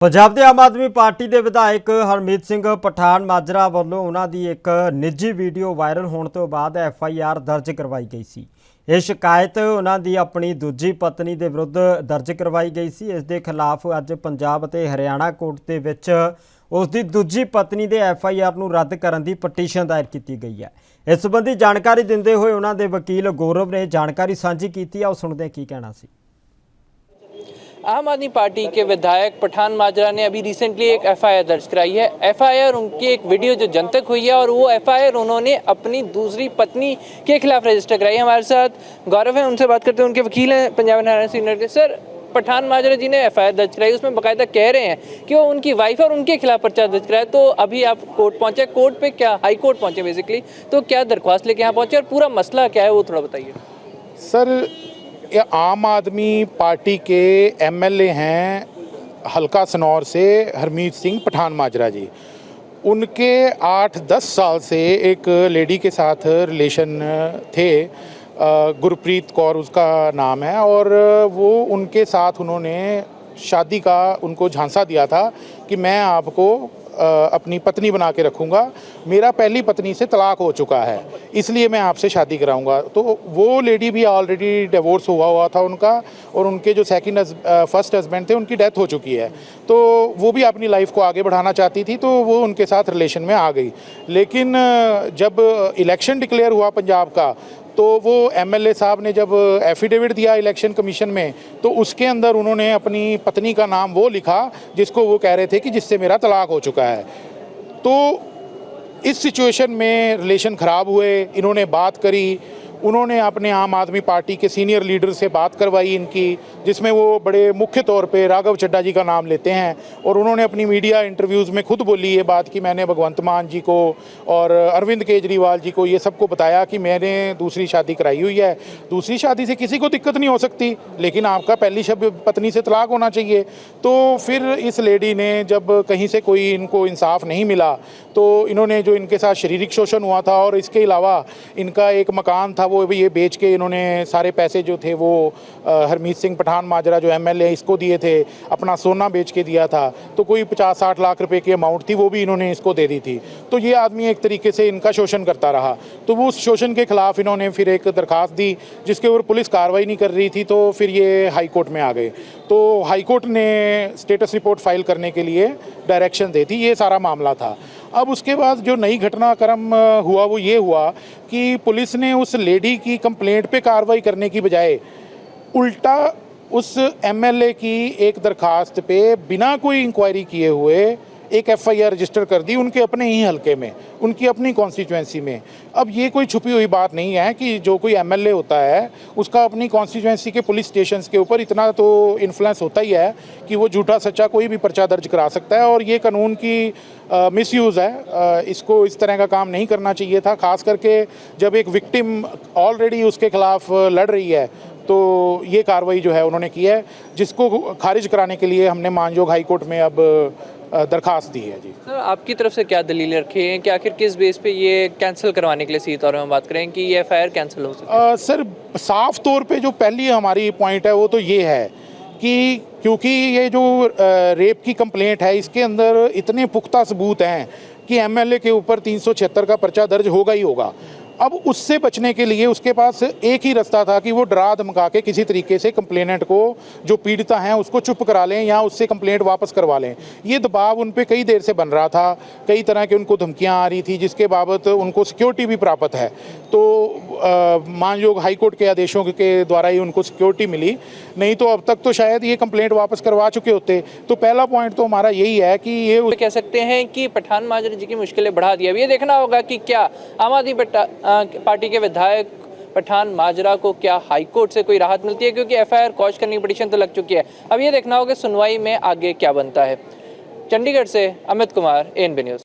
ਪੰਜਾਬ ਦੇ ਆਮ ਆਦਮੀ ਪਾਰਟੀ ਦੇ ਵਿਧਾਇਕ ਹਰਮੀਤ ਸਿੰਘ ਪਠਾਨ ਮਾਜਰਾ ਵੱਲੋਂ ਉਹਨਾਂ ਦੀ ਇੱਕ ਨਿੱਜੀ ਵੀਡੀਓ ਵਾਇਰਲ ਹੋਣ ਤੋਂ ਬਾਅਦ FIR ਦਰਜ ਕਰਵਾਈ ਗਈ ਸੀ। ਇਹ ਸ਼ਿਕਾਇਤ ਉਹਨਾਂ ਦੀ ਆਪਣੀ ਦੂਜੀ ਪਤਨੀ ਦੇ ਵਿਰੁੱਧ ਦਰਜ ਕਰਵਾਈ ਗਈ ਸੀ। ਇਸ ਦੇ ਖਿਲਾਫ ਅੱਜ ਪੰਜਾਬ ਅਤੇ ਹਰਿਆਣਾ ਕੋਰਟ ਦੇ ਵਿੱਚ ਉਸ ਦੀ ਦੂਜੀ ਪਤਨੀ ਦੇ FIR ਨੂੰ ਰੱਦ ਕਰਨ ਦੀ ਪਟੀਸ਼ਨ ਦਾਇਰ ਕੀਤੀ गई है। इस संबंधी जानकारी देंदे हुए उन्होंने वकील गौरव ने जानकारी साझी की। आओ सुनते हैं की कहना सी। आम आदमी पार्टी के विधायक पठान माजरा ने अभी रिसेंटली एक FIR दर्ज कराई है। FIR उनकी एक वीडियो जो जनतक हुई है और वो FIR उन्होंने अपनी दूसरी पत्नी के खिलाफ रजिस्टर कराई है। हमारे साथ गौरव है, उनसे बात करते हैं। उनके वकील हैं पंजाब एंड हरियाणा सीनियर के। सर, पठान माजरा जी ने FIR दर्ज कराई, उसमें बाकायदा कह रहे हैं कि वो उनकी वाइफ और उनके खिलाफ पर्चा दर्ज कराया। तो अभी आप कोर्ट पहुंचे, कोर्ट पे क्या हाई कोर्ट पहुंचे बेसिकली, तो क्या दरख्वास्त लेके यहाँ पहुंचे और पूरा मसला क्या है वो थोड़ा बताइए। सर, ये आम आदमी पार्टी के MLA हैं हल्का सनौर से हरमीत सिंह पठान माजरा जी। उनके 8-10 साल से एक लेडी के साथ रिलेशन थे, गुरप्रीत कौर उसका नाम है, और वो उनके साथ उन्होंने शादी का उनको झांसा दिया था कि मैं आपको अपनी पत्नी बना के रखूँगा, मेरा पहली पत्नी से तलाक हो चुका है, इसलिए मैं आपसे शादी कराऊंगा। तो वो लेडी भी ऑलरेडी डिवोर्स हुआ था उनका, और उनके जो फर्स्ट हस्बैंड थे उनकी डेथ हो चुकी है। तो वो भी अपनी लाइफ को आगे बढ़ाना चाहती थी, तो वो उनके साथ रिलेशन में आ गई। लेकिन जब इलेक्शन डिक्लेयर हुआ पंजाब का, तो वो MLA साहब ने जब एफिडेविट दिया इलेक्शन कमीशन में, तो उसके अंदर उन्होंने अपनी पत्नी का नाम वो लिखा जिसको वो कह रहे थे कि जिससे मेरा तलाक हो चुका है। तो इस सिचुएशन में रिलेशन ख़राब हुए, इन्होंने बात करी, उन्होंने अपने आम आदमी पार्टी के सीनियर लीडर से बात करवाई इनकी, जिसमें वो बड़े मुख्य तौर पे राघव चड्ढा जी का नाम लेते हैं, और उन्होंने अपनी मीडिया इंटरव्यूज़ में खुद बोली ये बात कि मैंने भगवंत मान जी को और अरविंद केजरीवाल जी को ये सबको बताया कि मैंने दूसरी शादी कराई हुई है। दूसरी शादी से किसी को दिक्कत नहीं हो सकती, लेकिन आपका पहली पत्नी से तलाक होना चाहिए। तो फिर इस लेडी ने जब कहीं से कोई इनको इंसाफ नहीं मिला, तो इन्होंने जो इनके साथ शारीरिक शोषण हुआ था, और इसके अलावा इनका एक मकान था वो भी ये बेच के इन्होंने सारे पैसे जो थे वो हरमीत सिंह पठान माजरा जो MLA इसको दिए थे, अपना सोना बेच के दिया था। तो कोई 50-60 लाख रुपए की अमाउंट थी, वो भी इन्होंने इसको दे दी थी। तो ये आदमी एक तरीके से इनका शोषण करता रहा। तो वो उस शोषण के खिलाफ इन्होंने फिर एक दरख्वास्त दी, जिसके ऊपर पुलिस कार्रवाई नहीं कर रही थी। तो फिर ये हाई कोर्ट में आ गए। तो हाई कोर्ट ने स्टेटस रिपोर्ट फाइल करने के लिए डायरेक्शन दी थी। ये सारा मामला था। अब उसके बाद जो नई घटनाक्रम हुआ वो ये हुआ कि पुलिस ने उस लेडी की कंप्लेंट पे कार्रवाई करने की बजाय उल्टा उस MLA की एक दरखास्त पे बिना कोई इंक्वायरी किए हुए एक FIR रजिस्टर कर दी उनके अपने ही हलके में, उनकी अपनी कॉन्स्टिट्यूएंसी में। अब ये कोई छुपी हुई बात नहीं है कि जो कोई MLA होता है उसका अपनी कॉन्स्टिट्यूएंसी के पुलिस स्टेशंस के ऊपर इतना तो इन्फ्लुएंस होता ही है कि वो झूठा सच्चा कोई भी पर्चा दर्ज करा सकता है, और ये कानून की मिसयूज़ है। इसको इस तरह का काम नहीं करना चाहिए था, ख़ास करके जब एक विक्टिम ऑलरेडी उसके खिलाफ लड़ रही है। तो ये कार्रवाई जो है उन्होंने की है, जिसको खारिज कराने के लिए हमने मानजोग हाई कोर्ट में अब दरखास्त दी है। जी सर, आपकी तरफ से क्या दलील रखी है कि आखिर किस बेस पे ये कैंसिल करवाने के लिए सही तौर में बात करें कि ये FIR कैंसिल हो सके? सर, साफ तौर पे जो पहली हमारी पॉइंट है वो तो ये है कि क्योंकि ये जो रेप की कंप्लेंट है इसके अंदर इतने पुख्ता सबूत हैं कि MLA के ऊपर 376 का पर्चा दर्ज होगा ही होगा। अब उससे बचने के लिए उसके पास एक ही रास्ता था कि वो डरा धमका के किसी तरीके से कंप्लेनेंट को, जो पीड़िता हैं, उसको चुप करा लें या उससे कंप्लेंट वापस करवा लें। ये दबाव उन पे कई देर से बन रहा था, कई तरह के उनको धमकियां आ रही थी, जिसके बाबत उनको सिक्योरिटी भी प्राप्त है। तो मानयोग हाई कोर्ट के आदेशों के द्वारा ही उनको सिक्योरिटी मिली, नहीं तो अब तक तो शायद ये कंप्लेंट वापस करवा चुके होते। तो पहला पॉइंट तो हमारा यही है कि ये कह सकते हैं कि पठान माजरा जी की मुश्किलें बढ़ा दी। अब ये देखना होगा कि क्या आम आदमी पार्टी के विधायक पठान माजरा को क्या हाई कोर्ट से कोई राहत मिलती है, क्योंकि FIR कॉज करने की पिटीशन तो लग चुकी है। अब ये देखना होगा सुनवाई में आगे क्या बनता है। चंडीगढ़ से अमित कुमार, ANB न्यूज़।